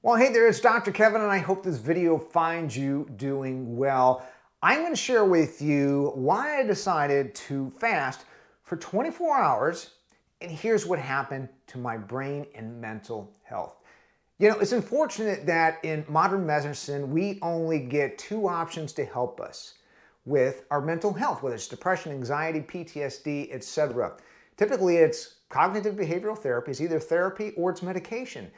Well, hey there, it's Dr. Kevin, and I hope this video finds you doing well. I'm going to share with you why I decided to fast for 24 hours, and here's what happened to my brain and mental health. It's unfortunate that in modern medicine, we only get two options to help us with our mental health, whether it's depression, anxiety, PTSD, etc. Typically, it's cognitive behavioral therapy, it's either therapy or it's medication.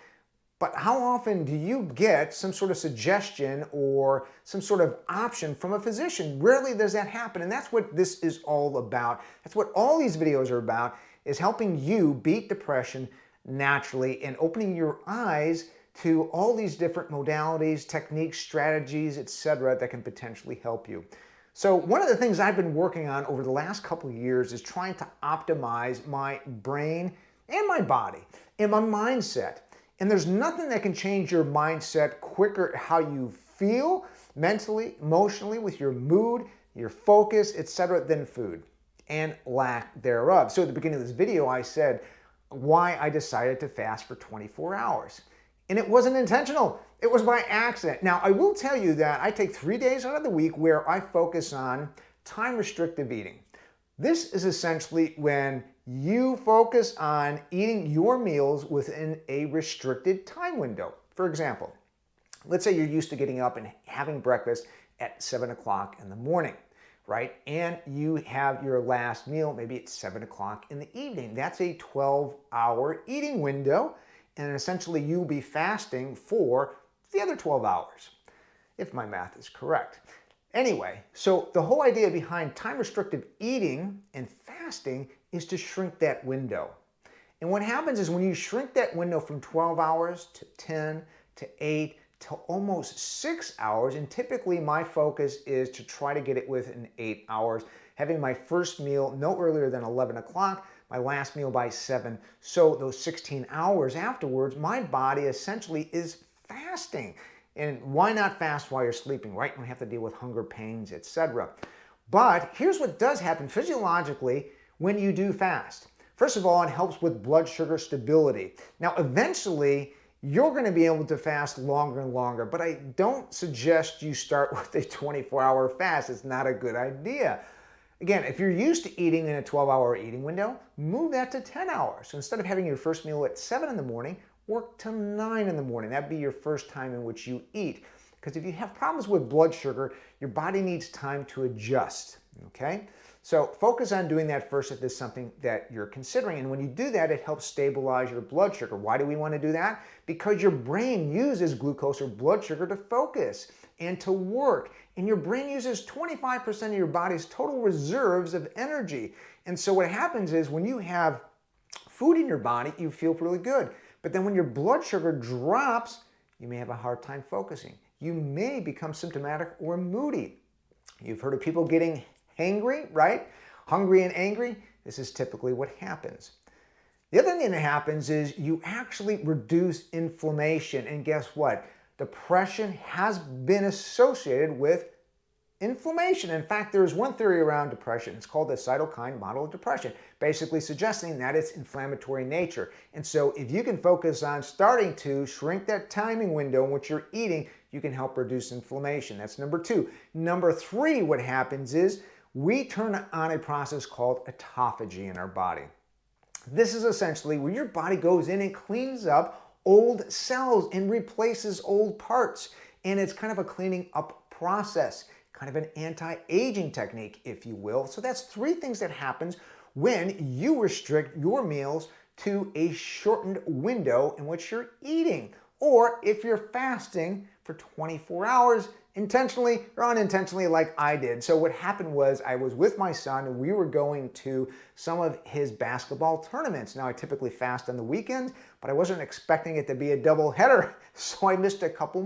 But how often do you get some sort of suggestion or some sort of option from a physician? Rarely does that happen, and that's what this is all about. That's what all these videos are about, is helping you beat depression naturally and opening your eyes to all these different modalities, techniques, strategies, etc. that can potentially help you. So one of the things I've been working on over the last couple of years is trying to optimize my brain and my body and my mindset. And there's nothing that can change your mindset quicker, how you feel mentally, emotionally, with your mood, your focus, etc., than food and lack thereof. So at the beginning of this video, I said why I decided to fast for 24 hours. And it wasn't intentional. It was by accident. Now, I will tell you that I take 3 days out of the week where I focus on time restrictive eating. This is essentially when you focus on eating your meals within a restricted time window. For example, let's say you're used to getting up and having breakfast at 7 o'clock in the morning, right? And you have your last meal maybe at 7 o'clock in the evening. That's a 12-hour eating window, and essentially you'll be fasting for the other 12 hours, if my math is correct. Anyway, so the whole idea behind time restrictive eating and fasting is to shrink that window. And what happens is when you shrink that window from 12 hours to 10 to 8 to almost 6 hours, and typically my focus is to try to get it within 8 hours, having my first meal no earlier than 11 o'clock, my last meal by 7. So those 16 hours afterwards, my body essentially is fasting. And why not fast while you're sleeping, right? You don't have to deal with hunger pains, etc. But here's what does happen physiologically when you do fast. First of all, it helps with blood sugar stability. Now, eventually, you're going to be able to fast longer and longer, but I don't suggest you start with a 24-hour fast. It's not a good idea. Again, if you're used to eating in a 12-hour eating window, move that to 10 hours. So instead of having your first meal at 7 in the morning, work till 9 in the morning. That'd be your first time in which you eat. Because if you have problems with blood sugar, your body needs time to adjust, okay? So focus on doing that first if there's something that you're considering. And when you do that, it helps stabilize your blood sugar. Why do we want to do that? Because your brain uses glucose or blood sugar to focus and to work. And your brain uses 25% of your body's total reserves of energy. And so what happens is when you have food in your body, you feel really good. But then when your blood sugar drops, you may have a hard time focusing. You may become symptomatic or moody. You've heard of people getting hangry, right? Hungry and angry. This is typically what happens. The other thing that happens is you actually reduce inflammation. And guess what? Depression has been associated with inflammation. In fact, there's one theory around depression. It's called the cytokine model of depression, basically suggesting that it's inflammatory nature. And so if you can focus on starting to shrink that timing window in which you're eating, you can help reduce inflammation. That's number 2. Number 3, what happens is we turn on a process called autophagy in our body. This is essentially where your body goes in and cleans up old cells and replaces old parts. And it's kind of a cleaning up process, kind of an anti-aging technique, if you will. So that's 3 things that happens when you restrict your meals to a shortened window in which you're eating. Or if you're fasting for 24 hours, intentionally or unintentionally, like I did. So what happened was I was with my son and we were going to some of his basketball tournaments. Now I typically fast on the weekends, but I wasn't expecting it to be a double header. So I missed a couple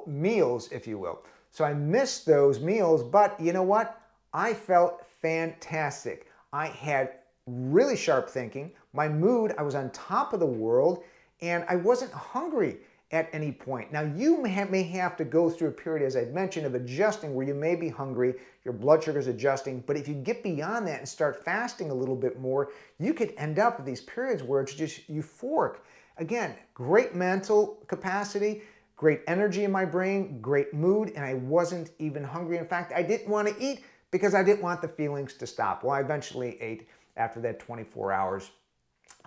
meals, if you will. So I missed those meals, but you know what? I felt fantastic. I had really sharp thinking. My mood, I was on top of the world, and I wasn't hungry at any point. Now, you may have to go through a period, as I'd mentioned, of adjusting where you may be hungry, your blood sugar is adjusting, but if you get beyond that and start fasting a little bit more, you could end up with these periods where it's just euphoric. Again, great mental capacity, great energy in my brain, great mood, and I wasn't even hungry. In fact, I didn't want to eat because I didn't want the feelings to stop. Well, I eventually ate after that 24 hours.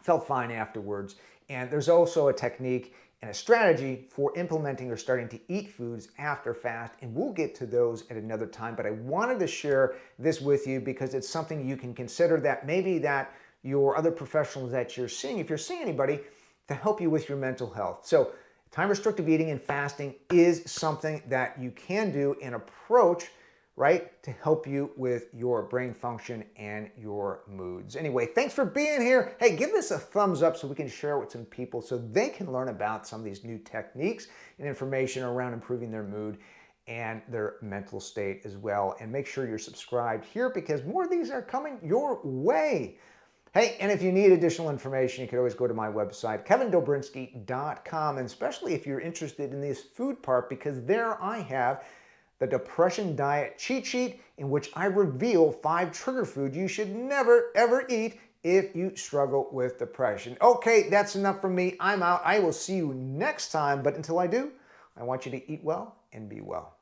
Felt fine afterwards. And there's also a technique and a strategy for implementing or starting to eat foods after fast, and we'll get to those at another time. But I wanted to share this with you because it's something you can consider, that maybe that your other professionals that you're seeing, if you're seeing anybody, to help you with your mental health. So time restrictive eating and fasting is something that you can do and approach, right, to help you with your brain function and your moods. Anyway, thanks for being here. Hey, give this a thumbs up so we can share it with some people so they can learn about some of these new techniques and information around improving their mood and their mental state as well. And make sure you're subscribed here because more of these are coming your way. Hey, and if you need additional information, you can always go to my website, kevindobrinsky.com, and especially if you're interested in this food part, because there I have the Depression Diet Cheat Sheet, in which I reveal 5 trigger foods you should never, ever eat if you struggle with depression. Okay, that's enough from me. I'm out. I will see you next time, but until I do, I want you to eat well and be well.